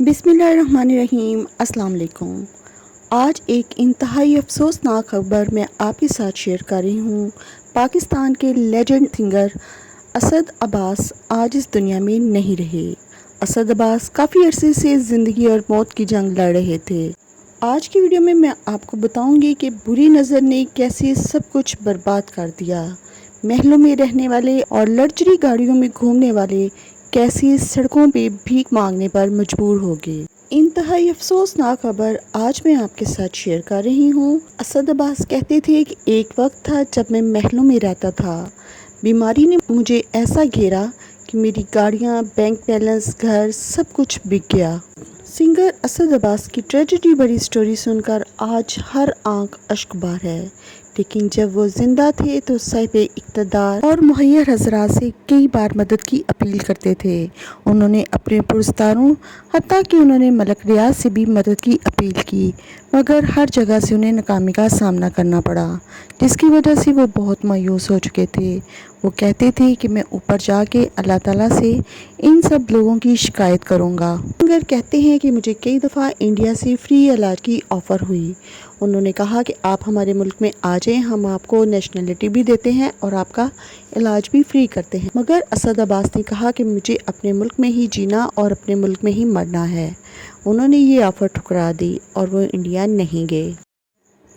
बिस्मिल्लाहिर्रहमानिर्रहीम। अस्सलाम वालेकुम। आज एक इंतहाई अफसोसनाक खबर मैं आपके साथ शेयर कर रही हूँ। पाकिस्तान के लेजेंड सिंगर असद अब्बास आज इस दुनिया में नहीं रहे। असद अब्बास काफ़ी अरसे से ज़िंदगी और मौत की जंग लड़ रहे थे। आज की वीडियो में मैं आपको बताऊंगी कि बुरी नज़र ने कैसे सब कुछ बर्बाद कर दिया। महलों में रहने वाले और लग्जरी गाड़ियों में घूमने वाले कैसे सड़कों पे भीख मांगने पर मजबूर हो गए। इंतहाई अफसोसनाक खबर आज मैं आपके साथ शेयर कर रही हूँ। असद अब्बास कहते थे कि एक वक्त था जब मैं महलों में रहता था। बीमारी ने मुझे ऐसा घेरा कि मेरी गाड़ियाँ, बैंक बैलेंस, घर सब कुछ बिक गया। सिंगर असद अब्बास की ट्रेजेडी भरी स्टोरी सुनकर आज हर आंख अश्कबार है, लेकिन जब वो जिंदा थे तो साहिब इक़्तिदार और मुहैयर हज़रात से कई बार मदद की अपील करते थे। उन्होंने अपने पुरस्कारों हत्ता कि उन्होंने मलक रियाज से भी मदद की अपील की, मगर हर जगह से उन्हें नाकामी का सामना करना पड़ा, जिसकी वजह से वो बहुत मायूस हो चुके थे। वो कहते थे कि मैं ऊपर जाके अल्लाह ताला से इन सब लोगों की शिकायत करूँगा। सिंगर कहते हैं कि मुझे कई दफ़ा इंडिया से फ्री इलाज की ऑफ़र हुई। उन्होंने कहा कि आप हमारे मुल्क में आ जाएं, हम आपको नेशनलिटी भी देते हैं और आपका इलाज भी फ्री करते हैं। मगर असद अब्बास ने कहा कि मुझे अपने मुल्क में ही जीना और अपने मुल्क में ही मरना है। उन्होंने ये ऑफ़र ठुकरा दी और वो इंडिया नहीं गए।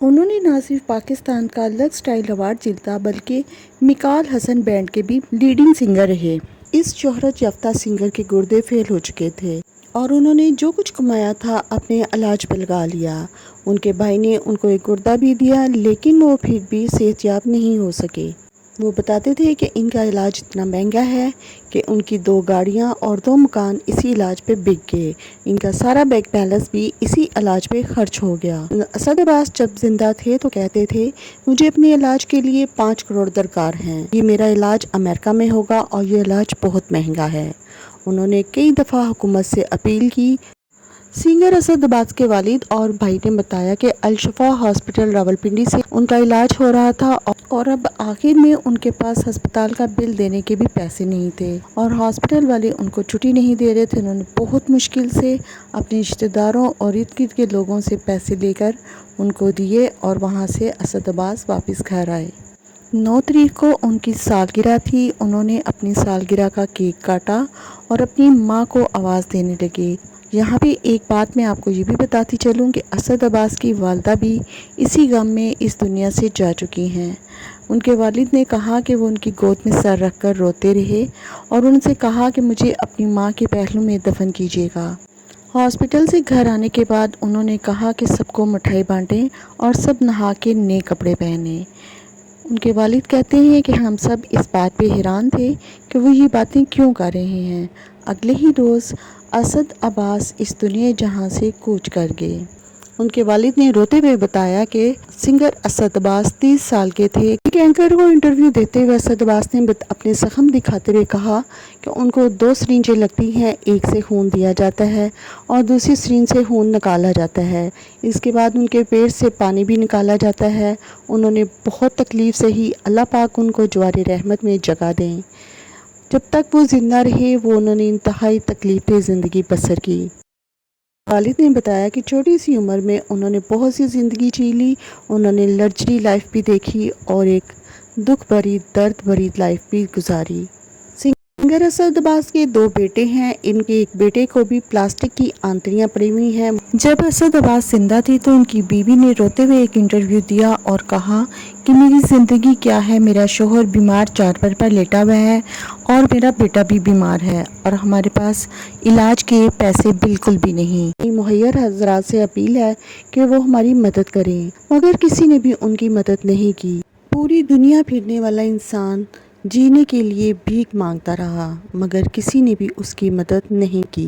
उन्होंने न सिर्फ पाकिस्तान का लग स्टाइल अवार्ड जीता, बल्कि मिकाल हसन बैंड के भी लीडिंग सिंगर रहे। इस शोहरत याफ्ता सिंगर के गुर्दे फेल हो चुके थे और उन्होंने जो कुछ कमाया था अपने इलाज पर लगा लिया। उनके भाई ने उनको एक गुर्दा भी दिया, लेकिन वो फिर भी सेहतयाब नहीं हो सके। वो बताते थे कि इनका इलाज इतना महंगा है कि उनकी 2 गाड़ियाँ और 2 मकान इसी इलाज पे बिक गए। इनका सारा बैंक बैलेंस भी इसी इलाज पे खर्च हो गया। असद अब्बास जब जिंदा थे तो कहते थे, मुझे अपने इलाज के लिए 5 करोड़ दरकार हैं। ये मेरा इलाज अमेरिका में होगा और ये इलाज बहुत महंगा है। उन्होंने कई दफ़ा हुकूमत से अपील की। सिंगर असद अब्बास के वालिद और भाई ने बताया कि अल-शफा हॉस्पिटल रावलपिंडी से उनका इलाज हो रहा था और अब आखिर में उनके पास अस्पताल का बिल देने के भी पैसे नहीं थे और हॉस्पिटल वाले उनको छुट्टी नहीं दे रहे थे। उन्होंने बहुत मुश्किल से अपने रिश्तेदारों और इर्द गिर्द के लोगों से पैसे लेकर उनको दिए और वहाँ से असद अब्बास वापस घर आए। 9 तारीख को उनकी सालगिरह थी। उन्होंने अपनी सालगिरह का केक काटा और अपनी माँ को आवाज़ देने लगे। यहाँ पे एक बात मैं आपको ये भी बताती चलूँ कि असद अब्बास की वालदा भी इसी गम में इस दुनिया से जा चुकी हैं। उनके वालिद ने कहा कि वो उनकी गोद में सर रख कर रोते रहे और उनसे कहा कि मुझे अपनी माँ के पहलू में दफन कीजिएगा। हॉस्पिटल से घर आने के बाद उन्होंने कहा कि सबको मिठाई बांटें और सब नहा के नए कपड़े पहने। उनके वालिद कहते हैं कि हम सब इस बात पे हैरान थे कि वो ये बातें क्यों कर रहे हैं। अगले ही रोज़ असद अब्बास इस दुनिया जहां से कूच कर गए। उनके वालिद ने रोते हुए बताया कि सिंगर असद अब्बास 30 साल के थे। एक एंकर को इंटरव्यू देते हुए असद अब्बास ने अपने जख्म दिखाते हुए कहा कि उनको 2 सिरिंजें लगती हैं, एक से खून दिया जाता है और दूसरी सिरिंज से खून निकाला जाता है। इसके बाद उनके पेट से पानी भी निकाला जाता है। उन्होंने बहुत तकलीफ़ से ही, अल्लाह पाक उनको जवार रहमत में जगह दें। जब तक वो ज़िंदा रहे वो उन्होंने इंतहाई तकलीफ़ें ज़िंदगी बसर की। वालिद ने बताया कि छोटी सी उम्र में उन्होंने बहुत सी ज़िंदगी जी ली। उन्होंने लग्जरी लाइफ भी देखी और एक दुख भरी, दर्द भरी लाइफ भी गुजारी। सिंगर असद अब्बास के 2 बेटे हैं। इनके एक बेटे को भी प्लास्टिक की आंतड़ियाँ पड़ी हुई हैं। जब असद अब्बास जिंदा थी तो उनकी बीवी ने रोते हुए एक इंटरव्यू दिया और कहा कि मेरी ज़िंदगी क्या है, मेरा शोहर बीमार चादर पर लेटा हुआ है और मेरा बेटा भी बीमार है और हमारे पास इलाज के पैसे बिल्कुल भी नहीं। मुहैयर हज़रात से अपील है कि वो हमारी मदद करें, मगर किसी ने भी उनकी मदद नहीं की। पूरी दुनिया फिरने वाला इंसान जीने के लिए भीख मांगता रहा, मगर किसी ने भी उसकी मदद नहीं की।